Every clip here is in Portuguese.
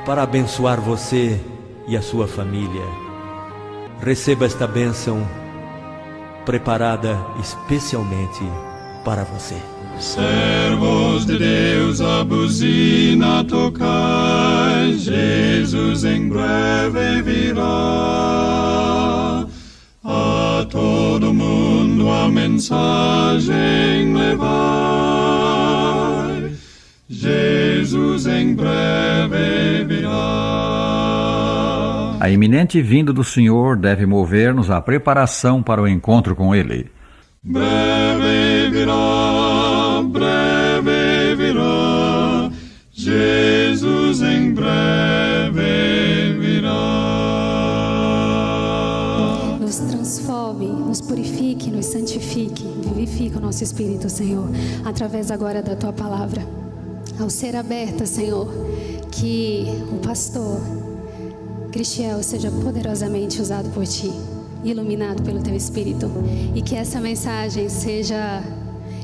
para abençoar você e a sua família. Receba esta bênção preparada especialmente para você. Servos de Deus, a buzina tocai, Jesus em breve virá. A todo mundo a mensagem levai, Jesus em breve virá. A iminente vinda do Senhor deve mover-nos à preparação para o encontro com Ele. Breve virá, Jesus em breve virá. Nos transforme, nos purifique, nos santifique, vivifique o nosso espírito, Senhor, através agora da Tua palavra. Ao ser aberta, Senhor, que o pastor Cristiel seja poderosamente usado por Ti, iluminado pelo Teu Espírito, e que essa mensagem seja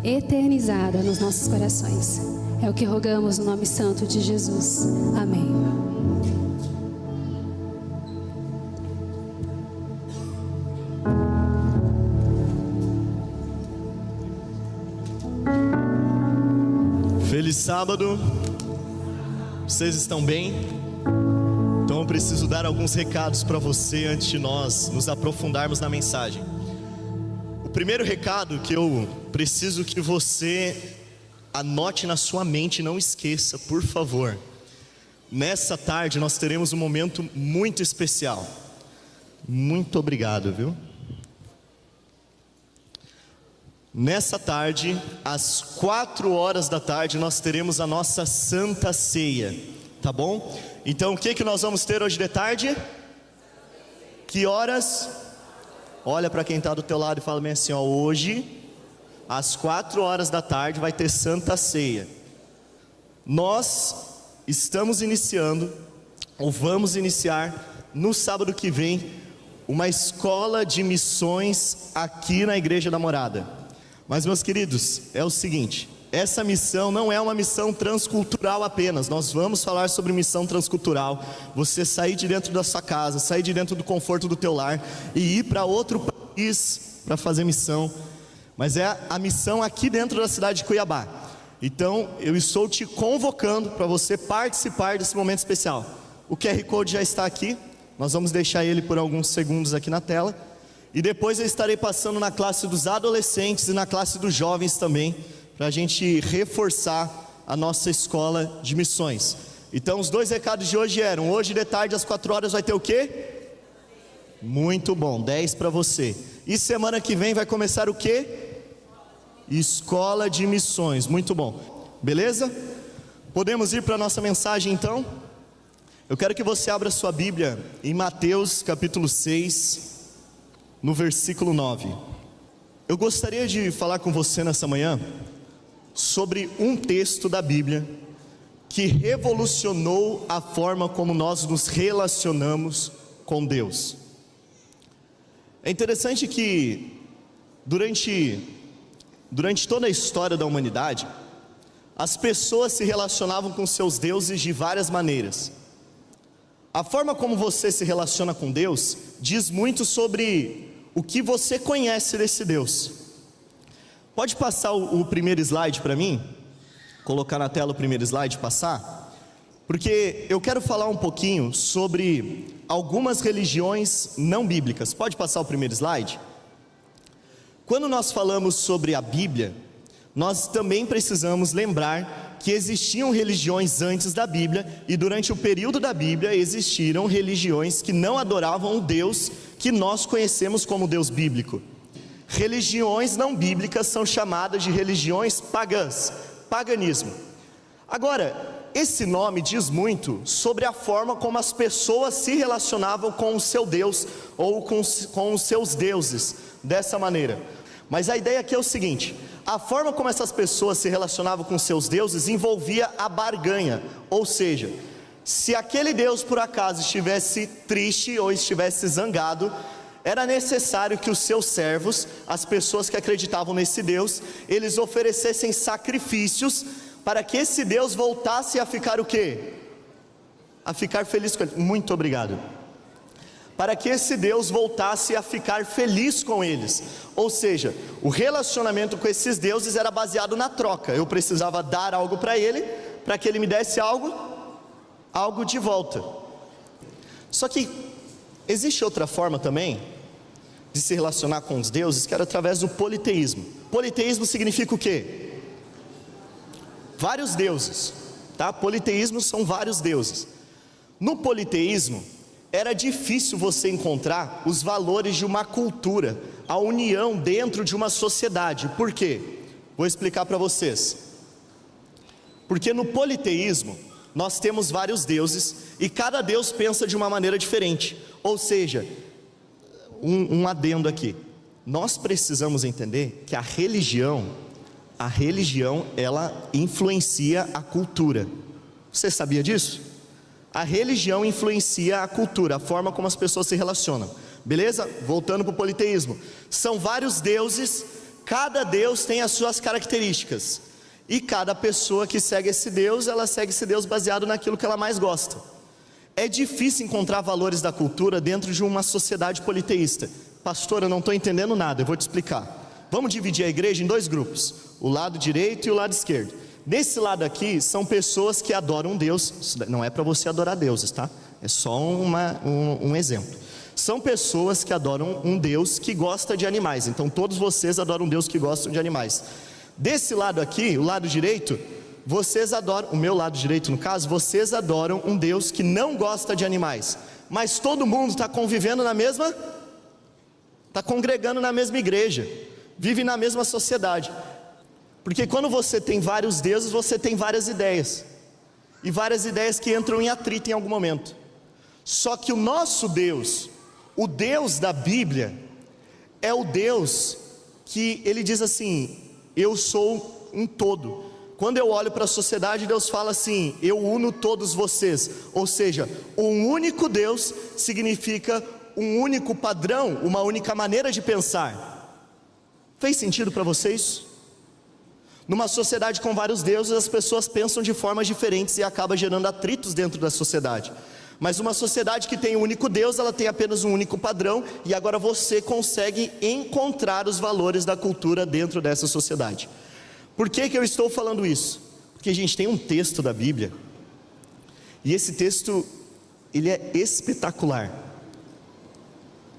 eternizada nos nossos corações. É o que rogamos no nome santo de Jesus. Amém. Feliz sábado. Vocês estão bem? Então eu preciso dar alguns recados para você antes de nós nos aprofundarmos na mensagem. O primeiro recado que eu preciso que você anote na sua mente e não esqueça, por favor. Nessa tarde nós teremos um momento muito especial. Muito obrigado, viu? Nessa tarde, às 4 da tarde, nós teremos a nossa Santa Ceia, tá bom? Então o que nós vamos ter hoje de tarde? Que horas? Olha para quem está do teu lado e fala bem assim, ó, hoje, às 4 da tarde, vai ter Santa Ceia. Nós estamos iniciando, ou vamos iniciar, no sábado que vem, uma escola de missões aqui na Igreja da Morada. Mas, meus queridos, é o seguinte, essa missão não é uma missão transcultural apenas. Nós vamos falar sobre missão transcultural. Você sair de dentro da sua casa, sair de dentro do conforto do teu lar e ir para outro país para fazer missão. Mas é a missão aqui dentro da cidade de Cuiabá. Então, eu estou te convocando para você participar desse momento especial. O QR Code já está aqui. Nós vamos deixar ele por alguns segundos aqui na tela. E depois eu estarei passando na classe dos adolescentes e na classe dos jovens também, para a gente reforçar a nossa escola de missões. Então os dois recados de hoje eram, hoje de tarde às 4 vai ter o quê? Muito bom, 10 para você. E semana que vem vai começar o quê? Escola de missões, muito bom. Beleza? Podemos ir para a nossa mensagem então? Eu quero que você abra sua Bíblia em Mateus capítulo 6, no versículo 9. Eu gostaria de falar com você nessa manhã sobre um texto da Bíblia que revolucionou a forma como nós nos relacionamos com Deus. É interessante que durante toda a história da humanidade, as pessoas se relacionavam com seus deuses de várias maneiras. A forma como você se relaciona com Deus diz muito sobre o que você conhece desse Deus. Pode passar o primeiro slide para mim? Colocar na tela o primeiro slide, passar? Porque eu quero falar um pouquinho sobre algumas religiões não bíblicas. Pode passar o primeiro slide? Quando nós falamos sobre a Bíblia, nós também precisamos lembrar que existiam religiões antes da Bíblia, e durante o período da Bíblia existiram religiões que não adoravam o Deus que nós conhecemos como Deus bíblico. Religiões não bíblicas são chamadas de religiões pagãs, paganismo. Agora, esse nome diz muito sobre a forma como as pessoas se relacionavam com o seu Deus, ou com os seus deuses, dessa maneira. Mas a ideia aqui é o seguinte: a forma como essas pessoas se relacionavam com seus deuses envolvia a barganha, ou seja, se aquele Deus por acaso estivesse triste ou estivesse zangado, era necessário que os seus servos, as pessoas que acreditavam nesse Deus, eles oferecessem sacrifícios para que esse Deus voltasse a ficar o quê? a ficar feliz com eles. Muito obrigado. Para que esse Deus voltasse a ficar feliz com eles. Ou seja, o relacionamento com esses deuses era baseado na troca. Eu precisava dar algo para ele, para que ele me desse algo de volta. Só que existe outra forma também de se relacionar com os deuses, que era através do politeísmo. Politeísmo significa o quê? Vários deuses, tá? Politeísmo são vários deuses. No politeísmo, era difícil você encontrar os valores de uma cultura, a união dentro de uma sociedade. Por quê? Vou explicar para vocês. Porque no politeísmo, nós temos vários deuses, e cada deus pensa de uma maneira diferente. Ou seja, um adendo aqui. Nós precisamos entender que a religião, ela influencia a cultura. Você sabia disso? A religião influencia a cultura, a forma como as pessoas se relacionam. Beleza? Voltando para o politeísmo. São vários deuses, cada deus tem as suas características. E cada pessoa que segue esse deus, ela segue esse deus baseado naquilo que ela mais gosta. É difícil encontrar valores da cultura dentro de uma sociedade politeísta. Pastor, eu não estou entendendo nada, eu vou te explicar. Vamos dividir a igreja em dois grupos, o lado direito e o lado esquerdo. Desse lado aqui são pessoas que adoram um Deus. Isso não é para você adorar deuses, tá? É só um exemplo. São pessoas que adoram um Deus que gosta de animais. Então todos vocês adoram um Deus que gosta de animais. Desse lado aqui, o lado direito, vocês adoram, o meu lado direito no caso, vocês adoram um Deus que não gosta de animais. Mas todo mundo está convivendo está congregando na mesma igreja, vive na mesma sociedade. Porque quando você tem vários deuses, você tem várias ideias. E várias ideias que entram em atrito em algum momento. Só que o nosso Deus, o Deus da Bíblia, é o Deus que ele diz assim: eu sou um todo. Quando eu olho para a sociedade, Deus fala assim: eu uno todos vocês. Ou seja, um único Deus significa um único padrão, uma única maneira de pensar. Fez sentido para vocês? Numa sociedade com vários deuses, as pessoas pensam de formas diferentes e acaba gerando atritos dentro da sociedade. Mas uma sociedade que tem um único Deus, ela tem apenas um único padrão, e agora você consegue encontrar os valores da cultura dentro dessa sociedade. Por que eu estou falando isso? Porque a gente tem um texto da Bíblia, e esse texto, ele é espetacular.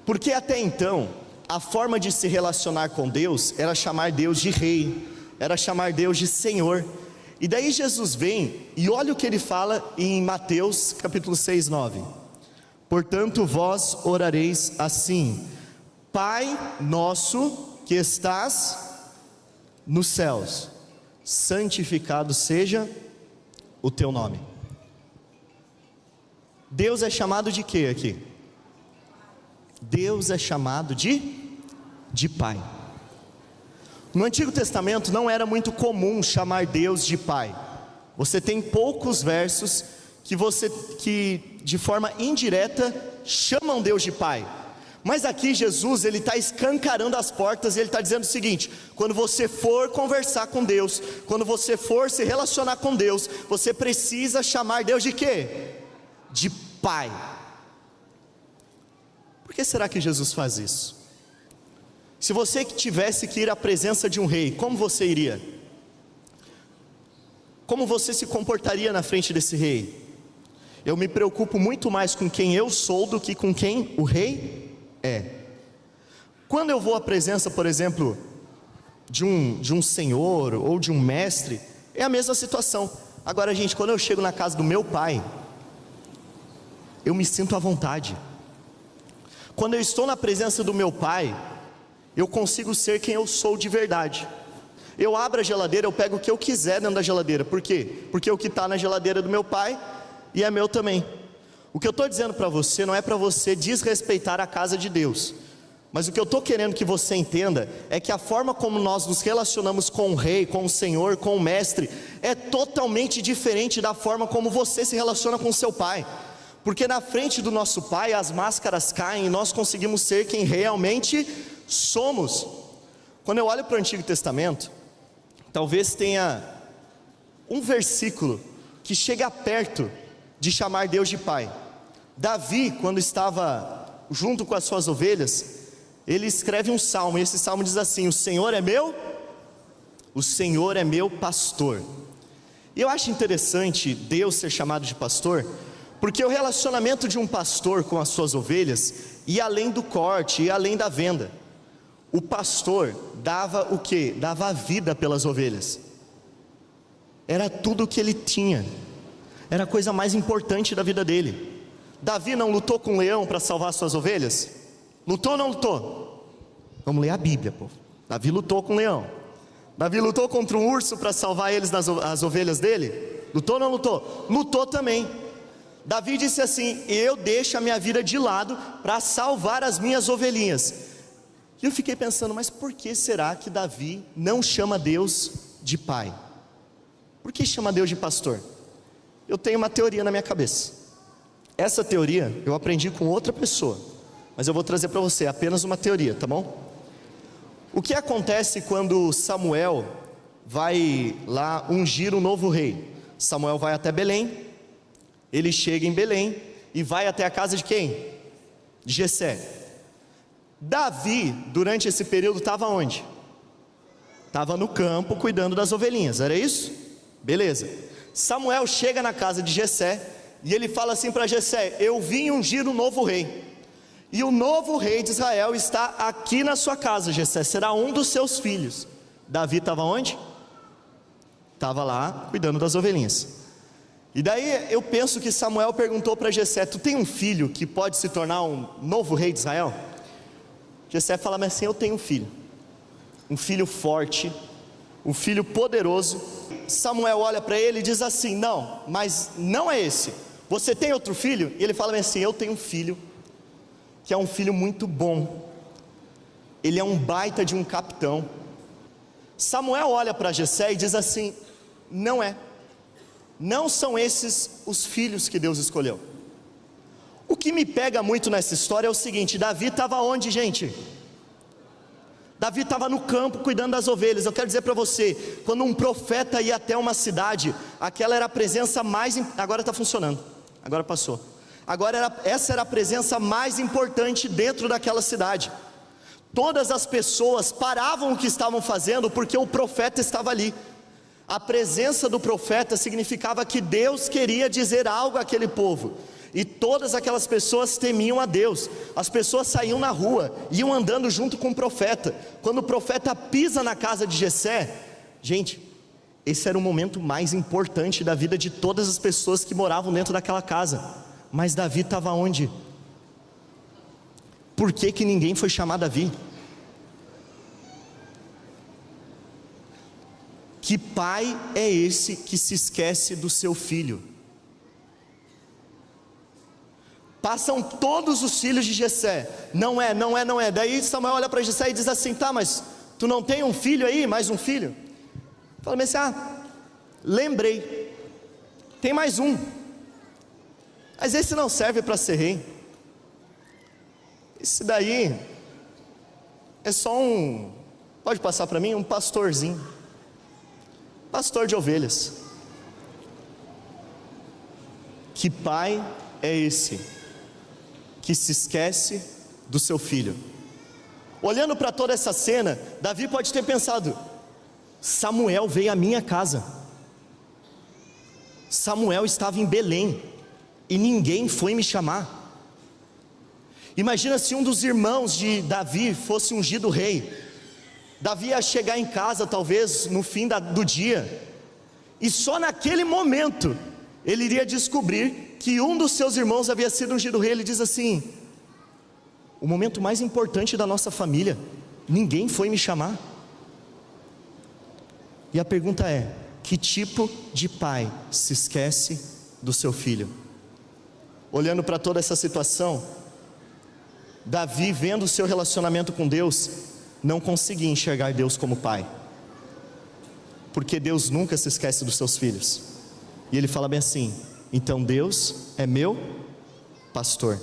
Porque até então, a forma de se relacionar com Deus era chamar Deus de Rei, era chamar Deus de Senhor. E daí Jesus vem e olha o que ele fala em Mateus capítulo 6, 9. Portanto vós orareis assim: Pai nosso que estás nos céus, santificado seja o teu nome. Deus é chamado de quê aqui? Deus é chamado de Pai. No Antigo Testamento não era muito comum chamar Deus de Pai. Você tem poucos versos que de forma indireta chamam Deus de Pai. Mas aqui Jesus, ele está escancarando as portas e ele está dizendo o seguinte: quando você for conversar com Deus, quando você for se relacionar com Deus, você precisa chamar Deus de quê? De Pai. Por que será que Jesus faz isso? Se você tivesse que ir à presença de um rei, como você iria? Como você se comportaria na frente desse rei? Eu me preocupo muito mais com quem eu sou do que com quem o rei é. Quando eu vou à presença, por exemplo, de um senhor ou de um mestre, é a mesma situação. Agora, gente, quando eu chego na casa do meu pai, eu me sinto à vontade. Quando eu estou na presença do meu pai, eu consigo ser quem eu sou de verdade. Eu abro a geladeira, eu pego o que eu quiser dentro da geladeira. Por quê? Porque o que está na geladeira do meu pai e é meu também. O que eu estou dizendo para você não é para você desrespeitar a casa de Deus. Mas o que eu estou querendo que você entenda é que a forma como nós nos relacionamos com o rei, com o senhor, com o mestre, é totalmente diferente da forma como você se relaciona com o seu pai. Porque na frente do nosso pai as máscaras caem e nós conseguimos ser quem realmente somos. Quando eu olho para o Antigo Testamento, talvez tenha um versículo que chega perto de chamar Deus de Pai. Davi, quando estava junto com as suas ovelhas, ele escreve um salmo, e esse salmo diz assim: o Senhor é meu pastor. E eu acho interessante Deus ser chamado de pastor, porque o relacionamento de um pastor com as suas ovelhas ia além do corte, ia além da venda. O pastor dava o quê? Dava a vida pelas ovelhas. Era tudo o que ele tinha, era a coisa mais importante da vida dele. Davi não lutou com um leão para salvar suas ovelhas? Lutou ou não lutou? Vamos ler a Bíblia, povo. Davi lutou com um leão. Davi lutou contra um urso para salvar as ovelhas dele? Lutou ou não lutou? Lutou também. Davi disse assim: eu deixo a minha vida de lado para salvar as minhas ovelhinhas. E eu fiquei pensando, mas por que será que Davi não chama Deus de pai? Por que chama Deus de pastor? Eu tenho uma teoria na minha cabeça. Essa teoria eu aprendi com outra pessoa, mas eu vou trazer para você apenas uma teoria, tá bom? O que acontece quando Samuel vai lá ungir um novo rei? Samuel vai até Belém, ele chega em Belém e vai até a casa de quem? De Jessé. Davi, durante esse período, estava onde? Estava no campo cuidando das ovelhinhas, era isso? Beleza. Samuel chega na casa de Jessé e ele fala assim para Jessé: eu vim ungir um novo rei, e o novo rei de Israel está aqui na sua casa, Jessé, será um dos seus filhos. Davi estava onde? Estava lá cuidando das ovelhinhas. E daí eu penso que Samuel perguntou para Jessé: tu tem um filho que pode se tornar um novo rei de Israel? Jessé fala: mas assim, eu tenho um filho forte, um filho poderoso. Samuel olha para ele e diz assim: não, mas não é esse. Você tem outro filho? E ele fala assim: eu tenho um filho que é um filho muito bom, ele é um baita de um capitão. Samuel olha para Jessé e diz assim: não são esses os filhos que Deus escolheu. O que me pega muito nessa história é o seguinte: Davi estava onde, gente? Davi estava no campo cuidando das ovelhas. Eu quero dizer para você, quando um profeta ia até uma cidade, aquela era a presença mais... Agora está funcionando, agora passou. Essa era a presença mais importante dentro daquela cidade. Todas as pessoas paravam o que estavam fazendo porque o profeta estava ali. A presença do profeta significava que Deus queria dizer algo àquele povo, e todas aquelas pessoas temiam a Deus. As pessoas saíam na rua, iam andando junto com o profeta. Quando o profeta pisa na casa de Jessé, gente, esse era o momento mais importante da vida de todas as pessoas que moravam dentro daquela casa. Mas Davi estava onde? Por que ninguém foi chamar Davi? Que pai é esse que se esquece do seu filho? Passam todos os filhos de Jessé: não é. Daí Samuel olha para Jessé e diz assim: tá, mas tu não tem um filho aí, mais um filho? Fala assim: lembrei, tem mais um, mas esse não serve para ser rei. Esse daí é só pode passar para mim? Um pastorzinho, pastor de ovelhas. Que pai é esse que se esquece do seu filho? Olhando para toda essa cena, Davi pode ter pensado: Samuel veio à minha casa, Samuel estava em Belém e ninguém foi me chamar. Imagina se um dos irmãos de Davi fosse ungido rei. Davi ia chegar em casa talvez no fim do dia, e só naquele momento ele iria descobrir que um dos seus irmãos havia sido ungido rei. Ele diz assim: o momento mais importante da nossa família, ninguém foi me chamar. E a pergunta é: que tipo de pai se esquece do seu filho? Olhando para toda essa situação, Davi, vendo o seu relacionamento com Deus, não conseguia enxergar Deus como pai, porque Deus nunca se esquece dos seus filhos. E ele fala bem assim: então Deus é meu pastor,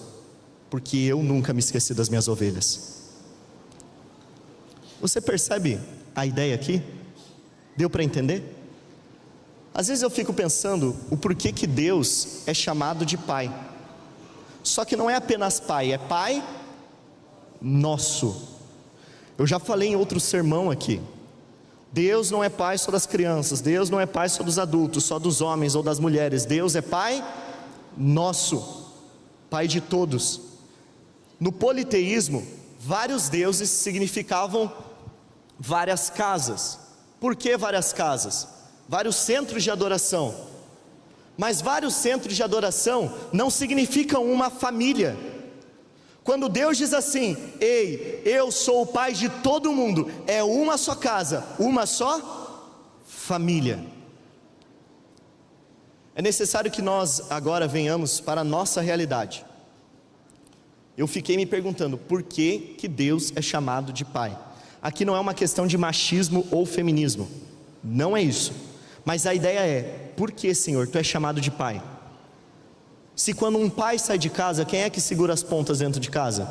porque eu nunca me esqueci das minhas ovelhas. Você percebe a ideia aqui? Deu para entender? Às vezes eu fico pensando o porquê que Deus é chamado de Pai. Só que não é apenas Pai, é Pai nosso. Eu já falei em outro sermão aqui. Deus não é Pai só das crianças, Deus não é Pai só dos adultos, só dos homens ou das mulheres. Deus é Pai nosso, Pai de todos. No politeísmo, vários deuses significavam várias casas. Por que várias casas? Vários centros de adoração. Mas vários centros de adoração não significam uma família. Quando Deus diz assim: ei, eu sou o Pai de todo mundo, é uma só casa, uma só família. É necessário que nós agora venhamos para a nossa realidade. Eu fiquei me perguntando por que Deus é chamado de Pai. Aqui não é uma questão de machismo ou feminismo, não é isso. Mas a ideia é: por que, Senhor, Tu és chamado de Pai? Se quando um pai sai de casa, quem é que segura as pontas dentro de casa?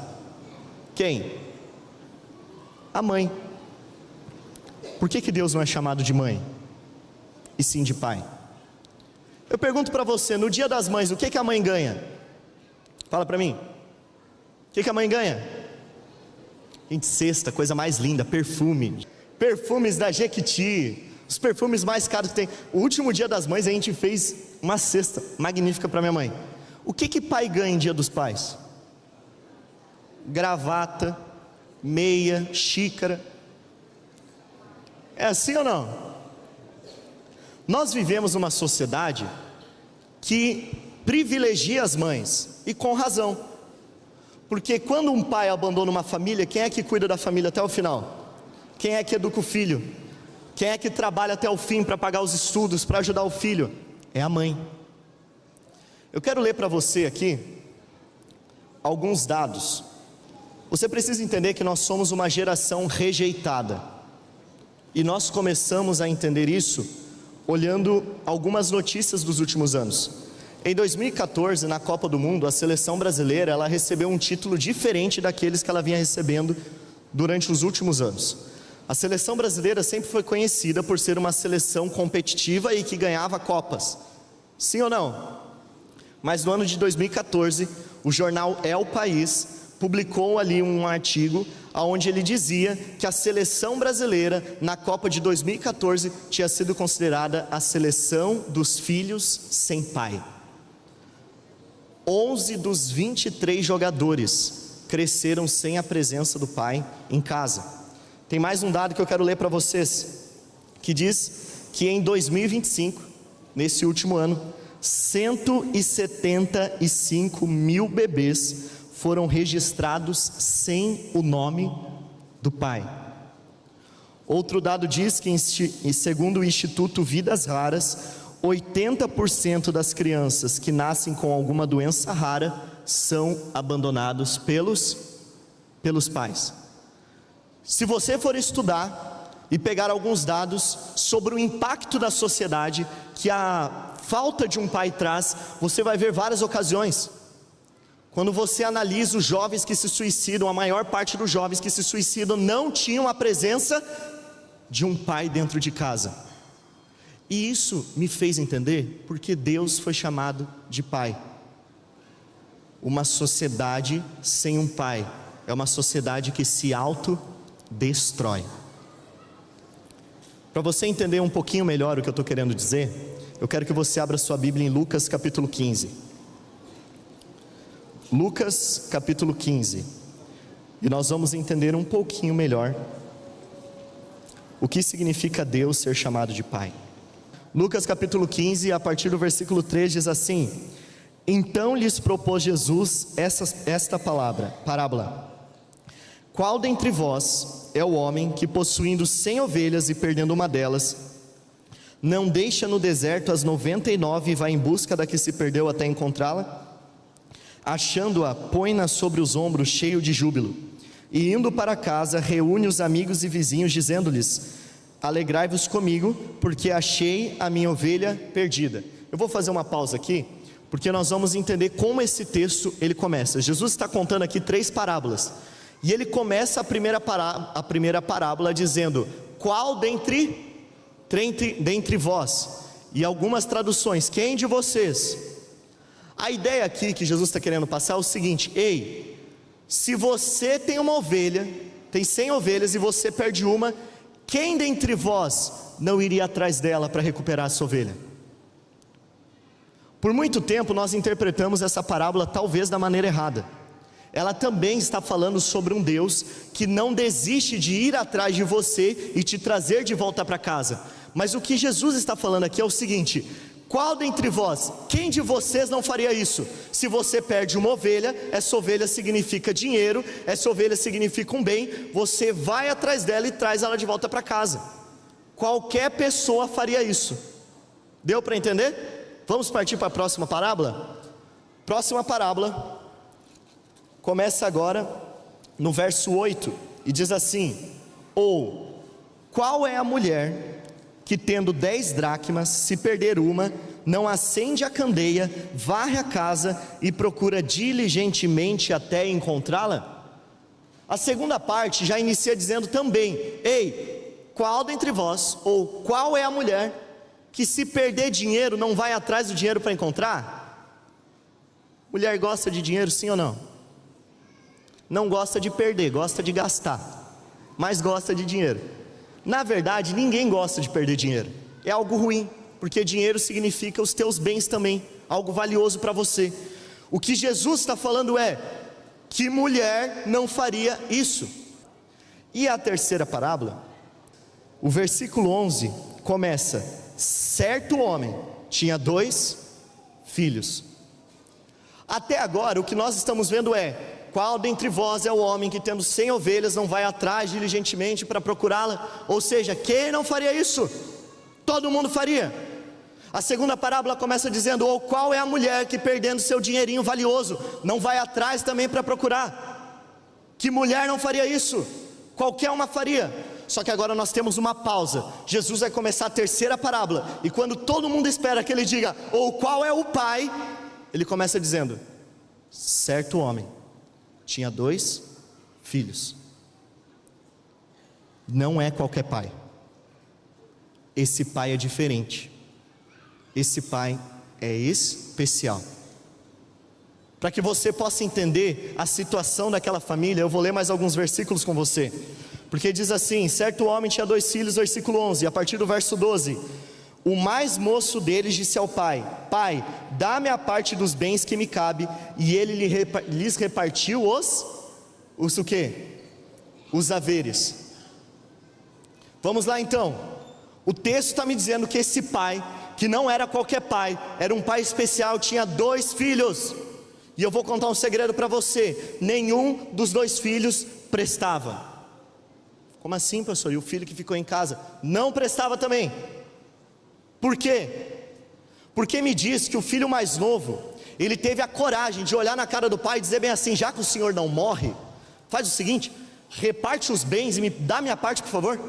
Quem? A mãe. Por que Deus não é chamado de mãe, e sim de pai? Eu pergunto para você, no dia das mães, o que a mãe ganha? Fala para mim. O que a mãe ganha? Gente, cesta, coisa mais linda, perfume. Perfumes da Jequiti, os perfumes mais caros que tem. O último dia das mães a gente fez uma cesta magnífica para minha mãe. O que pai ganha em dia dos pais? Gravata, meia, xícara. É assim ou não? Nós vivemos numa sociedade que privilegia as mães, e com razão. Porque quando um pai abandona uma família, quem é que cuida da família até o final? Quem é que educa o filho? Quem é que trabalha até o fim para pagar os estudos, para ajudar o filho? É a mãe. Eu quero ler para você aqui alguns dados. Você precisa entender que nós somos uma geração rejeitada. E nós começamos a entender isso olhando algumas notícias dos últimos anos. Em 2014, na Copa do Mundo, a seleção brasileira, ela recebeu um título diferente daqueles que ela vinha recebendo durante os últimos anos. A seleção brasileira sempre foi conhecida por ser uma seleção competitiva e que ganhava copas. Sim ou não? Mas no ano de 2014, o jornal É o País publicou ali um artigo onde ele dizia que a seleção brasileira na Copa de 2014 tinha sido considerada a seleção dos filhos sem pai. 11 dos 23 jogadores cresceram sem a presença do pai em casa. Tem mais um dado que eu quero ler para vocês, que diz que em 2025, nesse último ano, 175 mil bebês foram registrados sem o nome do pai. Outro dado diz que, segundo o Instituto Vidas Raras, 80% das crianças que nascem com alguma doença rara são abandonados pelos pais. Se você for estudar e pegar alguns dados sobre o impacto da sociedade que a falta de um pai traz, você vai ver várias ocasiões. Quando você analisa os jovens que se suicidam, a maior parte dos jovens que se suicidam não tinham a presença de um pai dentro de casa. E isso me fez entender porque Deus foi chamado de pai. Uma sociedade sem um pai é uma sociedade que se autodestrói. Para você entender um pouquinho melhor o que eu estou querendo dizer, eu quero que você abra sua Bíblia em Lucas capítulo 15. Lucas capítulo 15. E nós vamos entender um pouquinho melhor o que significa Deus ser chamado de pai. Lucas capítulo 15, a partir do versículo 3 diz assim: então lhes propôs Jesus esta parábola: qual dentre vós é o homem que, possuindo 100 ovelhas e perdendo uma delas, não deixa no deserto as 99 e vai em busca da que se perdeu até encontrá-la? Achando-a, põe-na sobre os ombros, cheio de júbilo, e indo para casa, reúne os amigos e vizinhos, dizendo-lhes: alegrai-vos comigo, porque achei a minha ovelha perdida. Eu vou fazer uma pausa aqui, porque nós vamos entender como esse texto ele começa. Jesus está contando aqui 3 parábolas, e ele começa a primeira parábola dizendo: qual dentre vós? e algumas traduções, quem de vocês? A ideia aqui que Jesus está querendo passar é o seguinte: ei, se você tem uma ovelha, tem 100 ovelhas e você perde uma, quem dentre vós não iria atrás dela para recuperar a sua ovelha? Por muito tempo nós interpretamos essa parábola talvez da maneira errada. Ela também está falando sobre um Deus que não desiste de ir atrás de você e te trazer de volta para casa. Mas o que Jesus está falando aqui é o seguinte: qual dentre vós, quem de vocês não faria isso? Se você perde uma ovelha, essa ovelha significa dinheiro, essa ovelha significa um bem, você vai atrás dela e traz ela de volta para casa. Qualquer pessoa faria isso. Deu para entender? Vamos partir para a próxima parábola? Próxima parábola começa agora no verso 8 e diz assim: ou, qual é a mulher que tendo 10 dracmas, se perder uma, não acende a candeia, varre a casa e procura diligentemente até encontrá-la? A segunda parte já inicia dizendo também: ei, qual dentre vós, ou qual é a mulher que se perder dinheiro, não vai atrás do dinheiro para encontrar? Mulher gosta de dinheiro, sim ou não? Não gosta de perder, gosta de gastar, mas gosta de dinheiro. Na verdade, ninguém gosta de perder dinheiro. É algo ruim, porque dinheiro significa os teus bens também, algo valioso para você. O que Jesus está falando é: que mulher não faria isso? E a terceira parábola, o versículo 11 começa: certo homem tinha 2 filhos. Até agora o que nós estamos vendo é: qual dentre vós é o homem que tendo 100 ovelhas não vai atrás diligentemente para procurá-la? Ou seja, quem não faria isso? Todo mundo faria. A segunda parábola começa dizendo: ou qual é a mulher que perdendo seu dinheirinho valioso não vai atrás também para procurar? Que mulher não faria isso? Qualquer uma faria. Só que agora nós temos uma pausa. Jesus vai começar a terceira parábola, e quando todo mundo espera que ele diga: ou qual é o pai, ele começa dizendo: certo homem tinha 2 filhos. Não é qualquer pai. Esse pai é diferente. Esse pai é especial. Para que você possa entender a situação daquela família, eu vou ler mais alguns versículos com você. Porque diz assim: certo homem tinha 2 filhos, versículo 11, a partir do verso 12: o mais moço deles disse ao pai: pai, dá-me a parte dos bens que me cabe. E ele lhes repartiu o quê? Os haveres. Vamos lá então. O texto está me dizendo que esse pai, que não era qualquer pai, era um pai especial, tinha 2 filhos. E eu vou contar um segredo para você: nenhum dos 2 filhos prestava. Como assim, pastor? E o filho que ficou em casa não prestava também? Por quê? Porque me diz que o filho mais novo, ele teve a coragem de olhar na cara do pai e dizer bem assim: já que o senhor não morre, faz o seguinte, reparte os bens e me dá minha parte, por favor.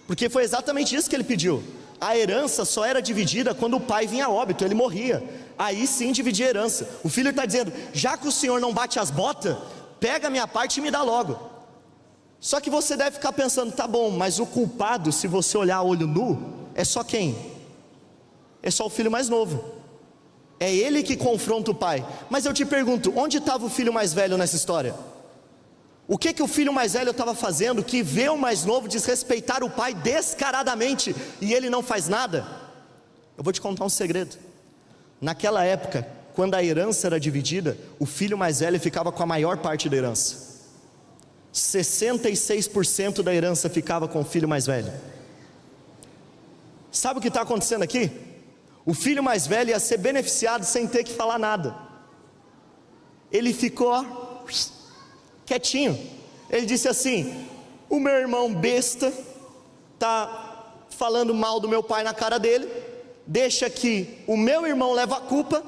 Porque foi exatamente isso que ele pediu. A herança só era dividida quando o pai vinha a óbito, ele morria. Aí sim dividia a herança. O filho está dizendo: já que o senhor não bate as botas, pega a minha parte e me dá logo. Só que você deve ficar pensando: tá bom, mas o culpado, se você olhar a olho nu, é só quem? É só o filho mais novo. É ele que confronta o pai. Mas eu te pergunto, onde estava o filho mais velho nessa história? O que o filho mais velho estava fazendo que vê o mais novo desrespeitar o pai descaradamente e ele não faz nada? Eu vou te contar um segredo. Naquela época, quando a herança era dividida, o filho mais velho ficava com a maior parte da herança. 66% da herança ficava com o filho mais velho. Sabe o que está acontecendo aqui? O filho mais velho ia ser beneficiado sem ter que falar nada. Ele ficou quietinho. Ele disse assim: o meu irmão besta está falando mal do meu pai na cara dele, deixa que o meu irmão leva a culpa,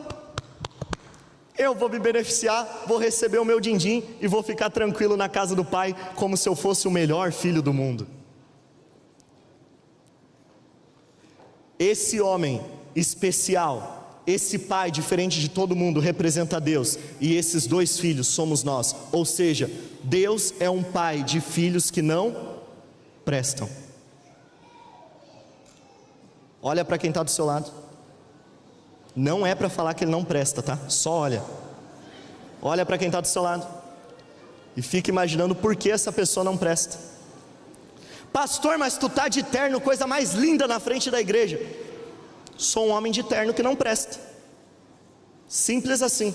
eu vou me beneficiar, vou receber o meu din-din e vou ficar tranquilo na casa do pai, como se eu fosse o melhor filho do mundo. Esse homem especial, esse pai diferente de todo mundo, representa Deus. E esses 2 filhos somos nós. Ou seja, Deus é um pai de filhos que não prestam. Olha para quem está do seu lado. Não é para falar que ele não presta, tá? Só olha. Olha para quem está do seu lado. E fica imaginando por que essa pessoa não presta. Pastor, mas tu tá de terno, coisa mais linda na frente da igreja. Sou um homem de terno que não presta. Simples assim.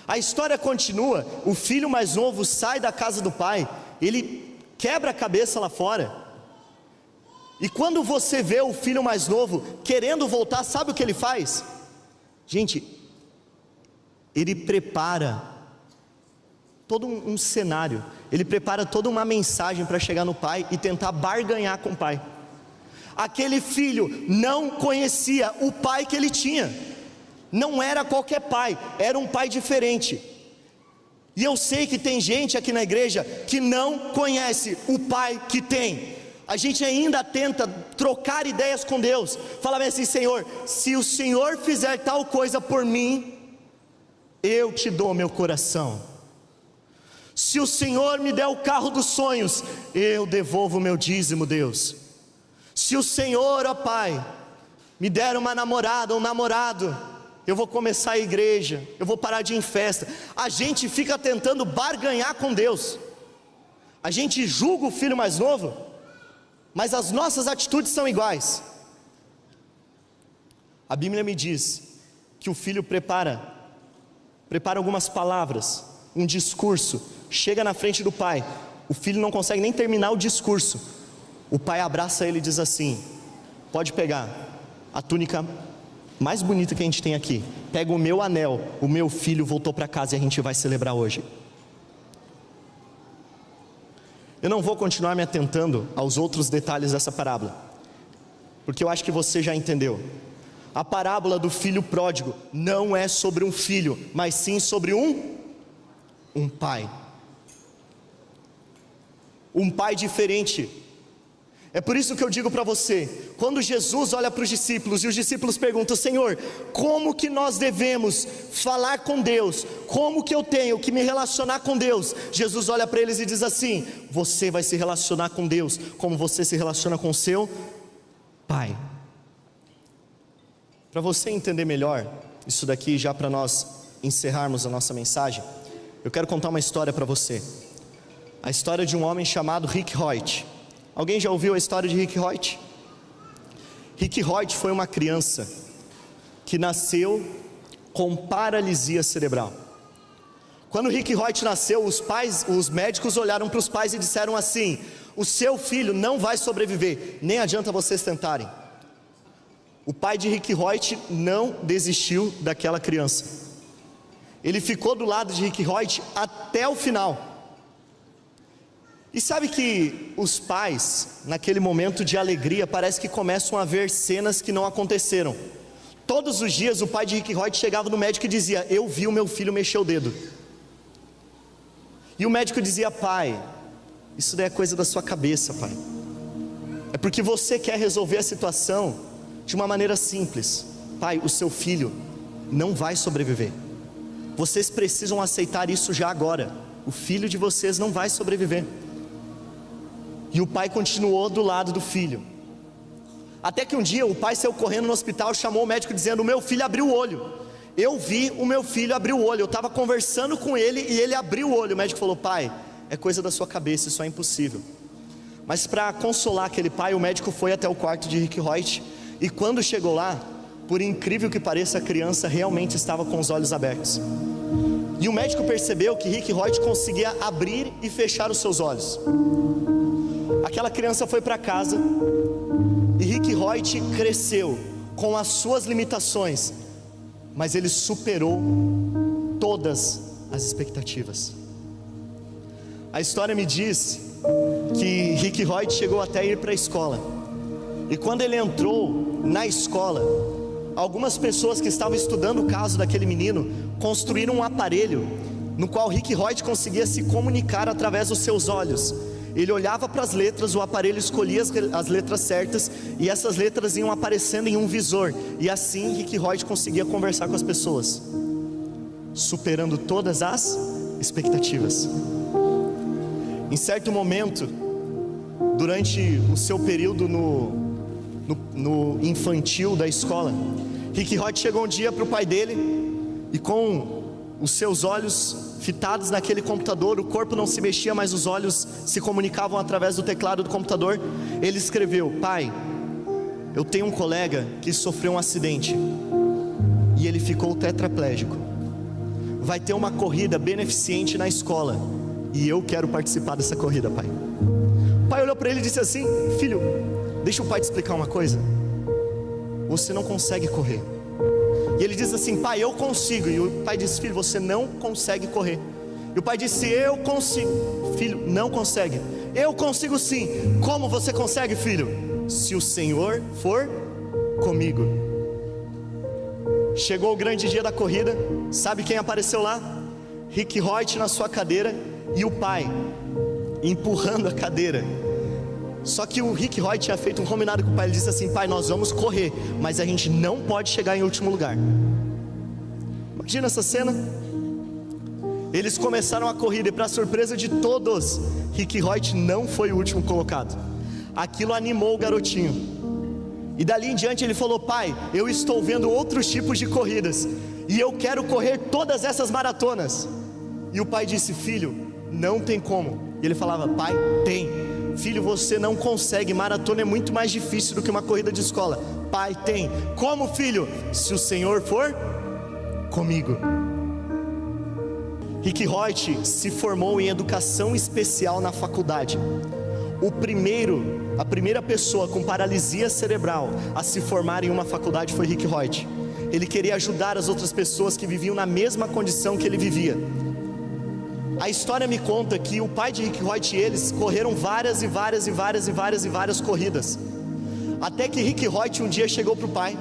A história continua. O filho mais novo sai da casa do pai. Ele quebra a cabeça lá fora. E quando você vê o filho mais novo querendo voltar, sabe o que ele faz? Gente, ele prepara todo um cenário. Ele prepara toda uma mensagem para chegar no pai e tentar barganhar com o pai. Aquele filho não conhecia o pai que ele tinha. Não era qualquer pai, era um pai diferente. E eu sei que tem gente aqui na igreja que não conhece o pai que tem. A gente ainda tenta trocar ideias com Deus. Fala bem assim: Senhor, se o Senhor fizer tal coisa por mim, eu te dou meu coração. Se o Senhor me der o carro dos sonhos, eu devolvo o meu dízimo, Deus. Se o Senhor, ó Pai, me der uma namorada, um namorado, eu vou começar a igreja, eu vou parar de ir em festa. A gente fica tentando barganhar com Deus. A gente julga o filho mais novo, mas as nossas atitudes são iguais. A Bíblia me diz que o filho prepara algumas palavras, um discurso, chega na frente do pai. O filho não consegue nem terminar o discurso. O pai abraça ele e diz assim: pode pegar a túnica mais bonita que a gente tem aqui, pega o meu anel, o meu filho voltou para casa e a gente vai celebrar hoje. Eu não vou continuar me atentando aos outros detalhes dessa parábola, porque eu acho que você já entendeu. A parábola do filho pródigo não é sobre um filho, mas sim sobre um pai. Um pai diferente. É por isso que eu digo para você, quando Jesus olha para os discípulos e os discípulos perguntam: Senhor, como que nós devemos falar com Deus? Como que eu tenho que me relacionar com Deus? Jesus olha para eles e diz assim: você vai se relacionar com Deus como você se relaciona com seu pai. Para você entender melhor isso daqui, já para nós encerrarmos a nossa mensagem, eu quero contar uma história para você. A história de um homem chamado Rick Hoyt. Alguém já ouviu a história de Rick Hoyt? Rick Hoyt foi uma criança que nasceu com paralisia cerebral. Quando Rick Hoyt nasceu, os médicos olharam para os pais e disseram assim: o seu filho não vai sobreviver, nem adianta vocês tentarem. O pai de Rick Hoyt não desistiu daquela criança. Ele ficou do lado de Rick Hoyt até o final. E sabe que os pais, naquele momento de alegria, parece que começam a ver cenas que não aconteceram. Todos os dias o pai de Rick Hoyt chegava no médico e dizia: eu vi o meu filho mexer o dedo. E o médico dizia: pai, isso daí é coisa da sua cabeça, pai. É porque você quer resolver a situação de uma maneira simples. Pai, o seu filho não vai sobreviver. Vocês precisam aceitar isso já agora. O filho de vocês não vai sobreviver. E o pai continuou do lado do filho. Até que um dia o pai saiu correndo no hospital, chamou o médico dizendo: o meu filho abriu o olho. Eu vi o meu filho abrir o olho. Eu estava conversando com ele e ele abriu o olho. O médico falou: pai, é coisa da sua cabeça, isso é impossível. Mas para consolar aquele pai, o médico foi até o quarto de Rick Hoyt. E quando chegou lá, por incrível que pareça, a criança realmente estava com os olhos abertos. E o médico percebeu que Rick Hoyt conseguia abrir e fechar os seus olhos. Aquela criança foi para casa e Rick Hoyt cresceu com as suas limitações, mas ele superou todas as expectativas. A história me diz que Rick Hoyt chegou até a ir para a escola. E quando ele entrou na escola, algumas pessoas que estavam estudando o caso daquele menino construíram um aparelho no qual Rick Hoyt conseguia se comunicar através dos seus olhos. Ele olhava para as letras, o aparelho escolhia as letras certas e essas letras iam aparecendo em um visor. E assim Rick Hoyt conseguia conversar com as pessoas, superando todas as expectativas. Em certo momento, durante o seu período no infantil da escola. Rick Rod chegou um dia para o pai dele e, com os seus olhos fitados naquele computador, o corpo não se mexia, mas os olhos se comunicavam através do teclado do computador. Ele escreveu: pai, eu tenho um colega que sofreu um acidente e ele ficou tetraplégico. Vai ter uma corrida beneficente na escola e eu quero participar dessa corrida, pai. O pai olhou para ele e disse assim: filho, deixa o pai te explicar uma coisa. Você não consegue correr. E ele diz assim: pai, eu consigo. E o pai disse: filho, você não consegue correr. E o pai disse: eu consigo. Filho, não consegue. Eu consigo sim. Como você consegue, filho? Se o Senhor for comigo. Chegou o grande dia da corrida. Sabe quem apareceu lá? Rick Reutemann na sua cadeira e o pai empurrando a cadeira. Só que o Rick Reutemann tinha feito um combinado com o pai. Ele disse assim: pai, nós vamos correr, mas a gente não pode chegar em último lugar. Imagina essa cena. Eles começaram a corrida e, para surpresa de todos, Rick Reutemann não foi o último colocado. Aquilo animou o garotinho. E dali em diante ele falou: pai, eu estou vendo outros tipos de corridas e eu quero correr todas essas maratonas. E o pai disse: filho, não tem como. E ele falava: pai, tem. Filho, você não consegue. Maratona é muito mais difícil do que uma corrida de escola. Pai, tem. Como, filho? Se o Senhor for comigo. Rick Reutemann se formou em educação especial na faculdade. A primeira pessoa com paralisia cerebral a se formar em uma faculdade foi Rick Reutemann. Ele queria ajudar as outras pessoas que viviam na mesma condição que ele vivia. A história me conta que o pai de Rick Reutemann e eles correram várias corridas. Até que Rick Reutemann um dia chegou para o pai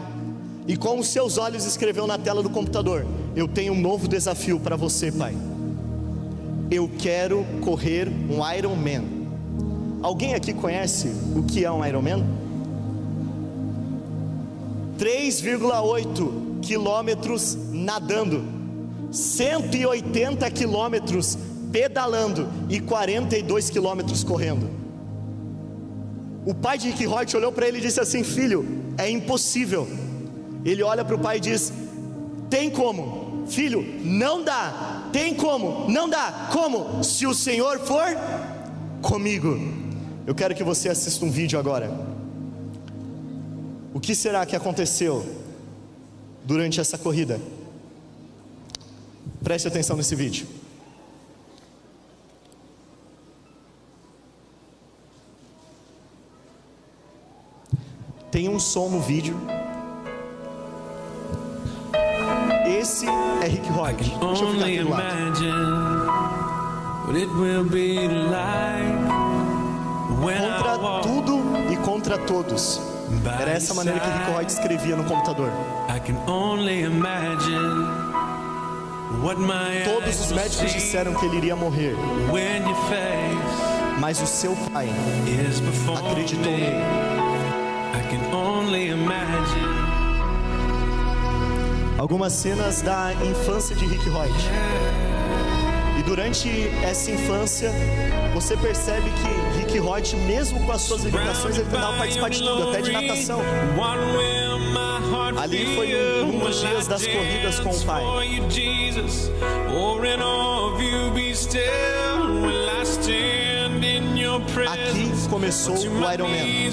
e, com os seus olhos, escreveu na tela do computador: eu tenho um novo desafio para você, pai. Eu quero correr um Ironman. Alguém aqui conhece o que é um Ironman? 3,8 quilômetros nadando, 180 quilômetros pedalando e 42 quilômetros correndo. O pai de Rick Reutemann olhou para ele e disse assim: filho, é impossível. Ele olha para o pai e diz: tem como? Filho, não dá. Tem como? Não dá. Como? Se o Senhor for comigo. Eu quero que você assista um vídeo agora. O que será que aconteceu durante essa corrida? Preste atenção nesse vídeo. Tem um som no vídeo. Esse é Rick Reutemann. Deixa eu ficar aqui do lado. Contra tudo e contra todos. Era essa maneira que Rick Reutemann escrevia no computador. Todos os médicos disseram que ele iria morrer, mas o seu pai acreditou nele. Algumas cenas da infância de Rick Reutemann. E durante essa infância, você percebe que Rick Reutemann, mesmo com as suas limitações, ele tentava participar de tudo, até de natação. Ali foi um dos dias das corridas com o pai. Aqui começou o Ironman.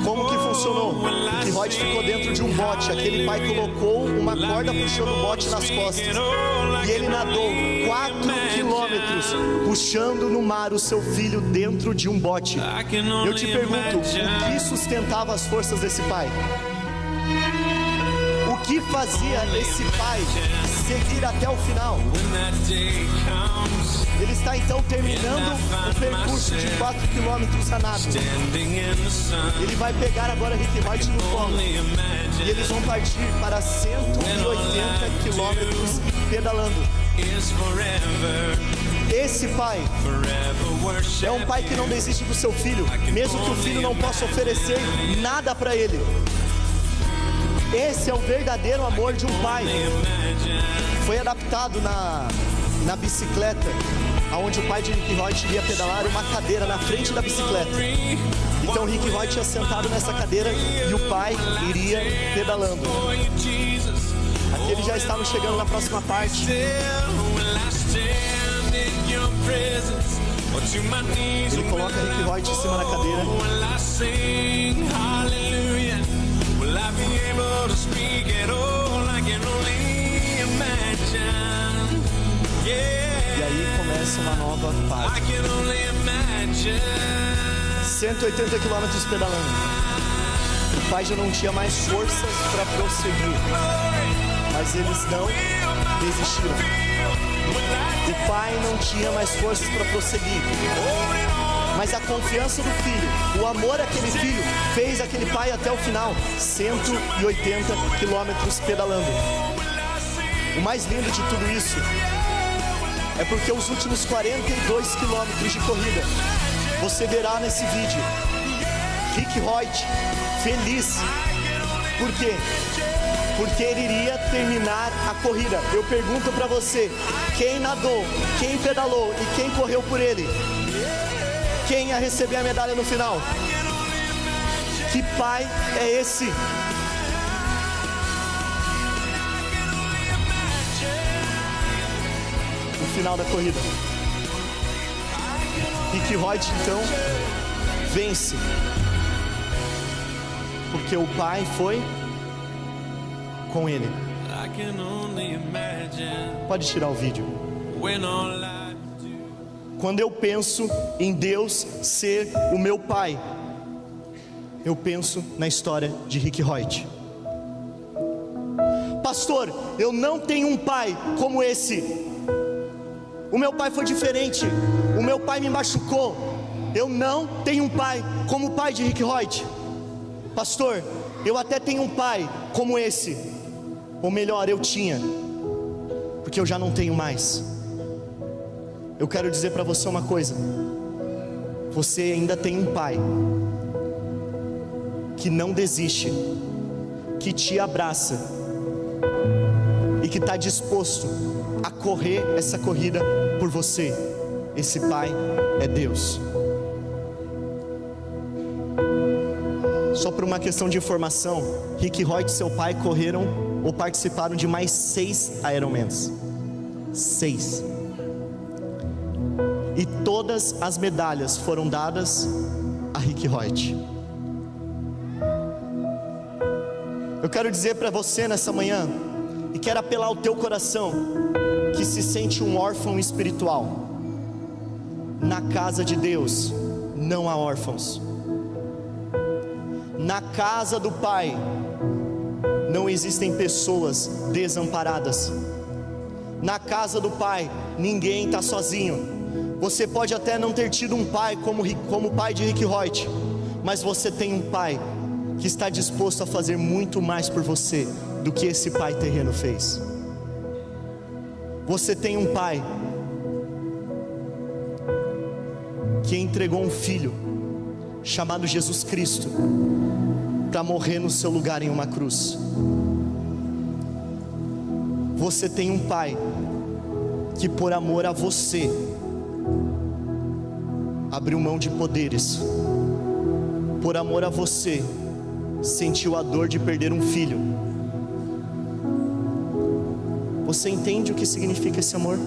Como que funcionou? Rick Reutemann ficou dentro de um bote. Aquele pai colocou uma corda puxando o bote nas costas. E ele nadou 4 quilômetros, puxando no mar o seu filho dentro de um bote. Eu te pergunto, o que sustentava as forças desse pai? O que fazia esse pai seguir até o final? Ele está então terminando o percurso de 4 quilômetros a nado. Ele vai pegar agora Rick Reutemann no colo e eles vão partir para 180 quilômetros pedalando. Esse pai é um pai que não desiste do seu filho, mesmo que o filho não possa oferecer nada para ele. Esse é o verdadeiro amor de um pai. Foi adaptado na bicicleta, aonde o pai de Rick Roy iria pedalar, uma cadeira na frente da bicicleta. Então Rick Roy tinha sentado nessa cadeira e o pai iria pedalando. Aqui eles já estavam chegando na próxima parte. Ele coloca Rick Roy em cima da cadeira. E aí começa uma nova fase. 180 km pedalando. O pai já não tinha mais forças para prosseguir, mas eles não desistiram. O pai não tinha mais forças para prosseguir, mas a confiança do filho, o amor àquele filho, fez aquele pai até o final. 180 km pedalando. O mais lindo de tudo isso é porque os últimos 42 quilômetros de corrida, você verá nesse vídeo Rick Roy feliz. Por quê? Porque ele iria terminar a corrida. Eu pergunto para você, quem nadou, quem pedalou e quem correu por ele? Quem ia receber a medalha no final? Que pai é esse? No final da corrida, Rick Roy então vence, porque o pai foi com ele. Pode tirar o vídeo. Quando eu penso em Deus ser o meu pai, eu penso na história de Rick Roy. Pastor, eu não tenho um pai como esse. O meu pai foi diferente. O meu pai me machucou. Eu não tenho um pai como o pai de Rick Roy. Pastor, eu até tenho um pai como esse. Ou melhor, eu tinha, porque eu já não tenho mais. Eu quero dizer para você uma coisa: você ainda tem um pai que não desiste, que te abraça e que está disposto a correr essa corrida por você. Esse pai é Deus. Só por uma questão de informação, Rick Roy e seu pai correram ou participaram de mais 6 Ironmans. 6. E todas as medalhas foram dadas a Rick Roy. Eu quero dizer para você nessa manhã, e quero apelar ao teu coração, que se sente um órfão espiritual. Na casa de Deus não há órfãos. Na casa do Pai não existem pessoas desamparadas. Na casa do Pai ninguém está sozinho. Você pode até não ter tido um pai como o pai de Rick Roy, mas você tem um pai que está disposto a fazer muito mais por você do que esse pai terreno fez. Você tem um pai que entregou um filho chamado Jesus Cristo para morrer no seu lugar em uma cruz. Você tem um pai que por amor a você abriu mão de poderes. Por amor a você sentiu a dor de perder um filho. Você entende o que significa esse amor?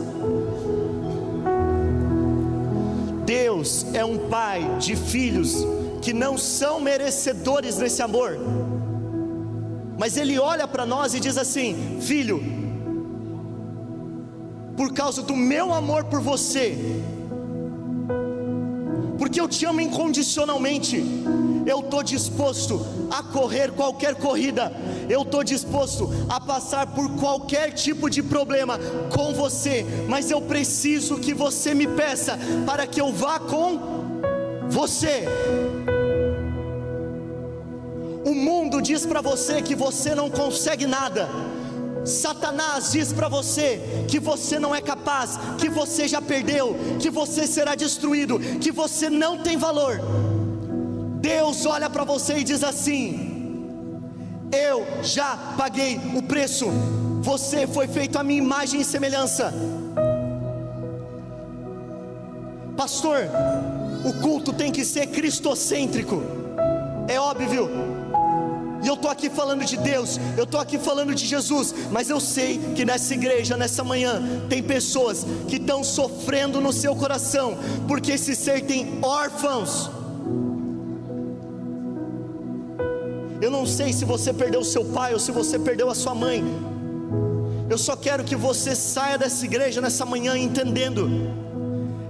Deus é um pai de filhos que não são merecedores desse amor, mas Ele olha para nós e diz assim: filho, por causa do meu amor por você, porque eu te amo incondicionalmente, eu estou disposto a correr qualquer corrida, eu estou disposto a passar por qualquer tipo de problema com você, mas eu preciso que você me peça para que eu vá com você. O mundo diz para você que você não consegue nada. Satanás diz para você que você não é capaz, que você já perdeu, que você será destruído, que você não tem valor. Deus olha para você e diz assim: eu já paguei o preço, você foi feito à minha imagem e semelhança. Pastor, o culto tem que ser cristocêntrico. É óbvio. E eu estou aqui falando de Deus, eu estou aqui falando de Jesus, mas eu sei que nessa igreja, nessa manhã, tem pessoas que estão sofrendo no seu coração, porque se sentem órfãos. Eu não sei se você perdeu o seu pai ou se você perdeu a sua mãe. Eu só quero que você saia dessa igreja nessa manhã entendendo: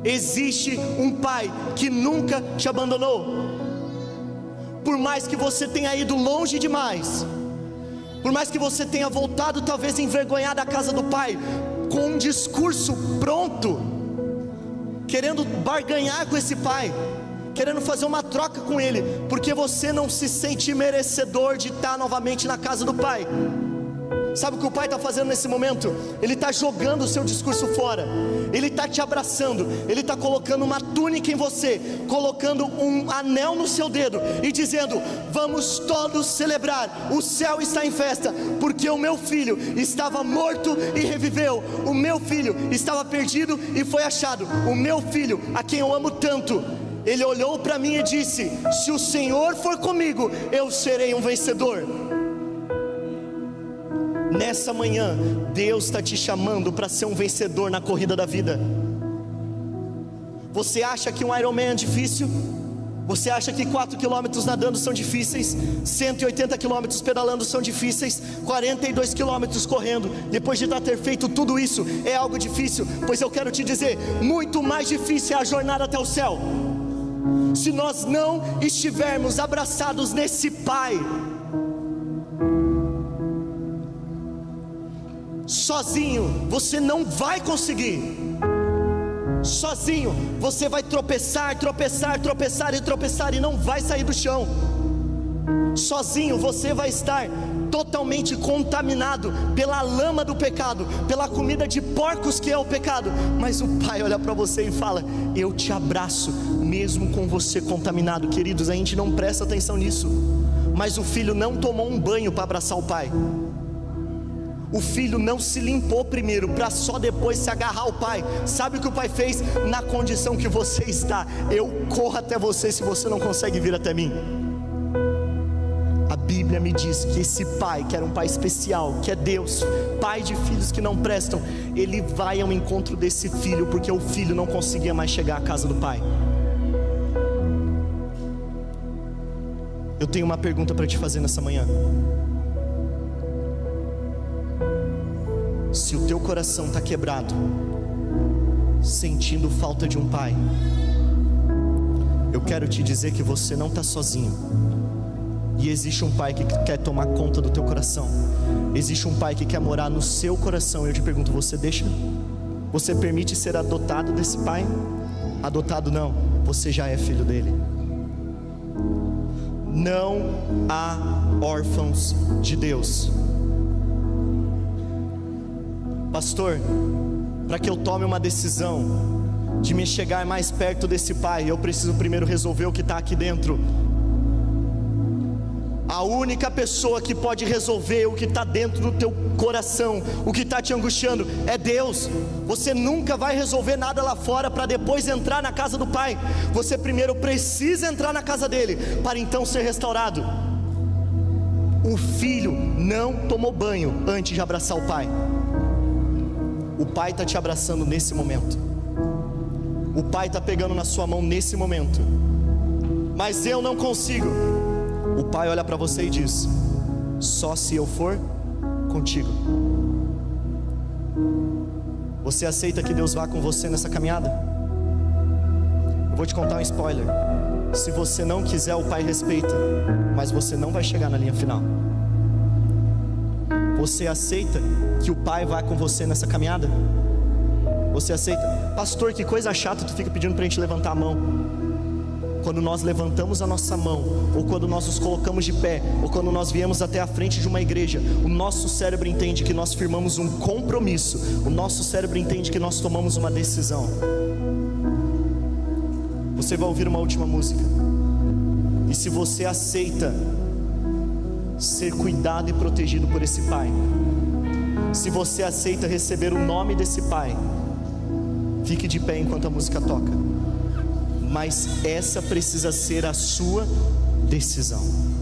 existe um pai que nunca te abandonou. Por mais que você tenha ido longe demais, por mais que você tenha voltado talvez envergonhado da casa do pai, com um discurso pronto, querendo barganhar com esse pai, querendo fazer uma troca com ele, porque você não se sente merecedor de estar novamente na casa do pai. Sabe o que o pai está fazendo nesse momento? Ele está jogando o seu discurso fora. Ele está te abraçando. Ele está colocando uma túnica em você, colocando um anel no seu dedo e dizendo: vamos todos celebrar, o céu está em festa, porque o meu filho estava morto e reviveu. O meu filho estava perdido e foi achado. O meu filho, a quem eu amo tanto, ele olhou para mim e disse: se o Senhor for comigo, eu serei um vencedor. Nessa manhã, Deus está te chamando para ser um vencedor na corrida da vida. Você acha que um Ironman é difícil? Você acha que 4 km nadando são difíceis? 180 km pedalando são difíceis? 42 km correndo, depois de ter feito tudo isso, é algo difícil? Pois eu quero te dizer, muito mais difícil é a jornada até o céu. Se nós não estivermos abraçados nesse Pai, sozinho você não vai conseguir. Sozinho você vai tropeçar, tropeçar, tropeçar e tropeçar e não vai sair do chão. Sozinho você vai estar totalmente contaminado pela lama do pecado, pela comida de porcos que é o pecado. Mas o Pai olha para você e fala: eu te abraço mesmo com você contaminado. Queridos, a gente não presta atenção nisso, mas o filho não tomou um banho para abraçar o pai. O filho não se limpou primeiro, para só depois se agarrar ao pai. Sabe o que o pai fez? Na condição que você está, eu corro até você se você não consegue vir até mim. A Bíblia me diz que esse pai, que era um pai especial, que é Deus, pai de filhos que não prestam, ele vai ao encontro desse filho, porque o filho não conseguia mais chegar à casa do pai. Eu tenho uma pergunta para te fazer nessa manhã. Se o teu coração está quebrado, sentindo falta de um pai, eu quero te dizer que você não está sozinho. E existe um pai que quer tomar conta do teu coração. Existe um pai que quer morar no seu coração. Eu te pergunto, você deixa? Você permite ser adotado desse pai? Adotado não, você já é filho dele. Não há órfãos de Deus. Pastor, para que eu tome uma decisão de me chegar mais perto desse pai, eu preciso primeiro resolver o que está aqui dentro. A única pessoa que pode resolver o que está dentro do teu coração, o que está te angustiando, é Deus. Você nunca vai resolver nada lá fora para depois entrar na casa do pai. Você primeiro precisa entrar na casa dele, para então ser restaurado. O filho não tomou banho antes de abraçar o pai. O pai está te abraçando nesse momento. O pai está pegando na sua mão nesse momento. Mas eu não consigo. O pai olha para você e diz: só se eu for contigo. Você aceita que Deus vá com você nessa caminhada? Eu vou te contar um spoiler. Se você não quiser, o pai respeita, mas você não vai chegar na linha final. Você aceita que o pai vá com você nessa caminhada? Você aceita? Pastor, que coisa chata, tu fica pedindo pra gente levantar a mão. Quando nós levantamos a nossa mão, ou quando nós nos colocamos de pé, ou quando nós viemos até a frente de uma igreja, o nosso cérebro entende que nós firmamos um compromisso. O nosso cérebro entende que nós tomamos uma decisão. Você vai ouvir uma última música. E se você aceita ser cuidado e protegido por esse pai, se você aceita receber o nome desse pai, Fique de pé enquanto a música toca. Mas essa precisa ser a sua decisão.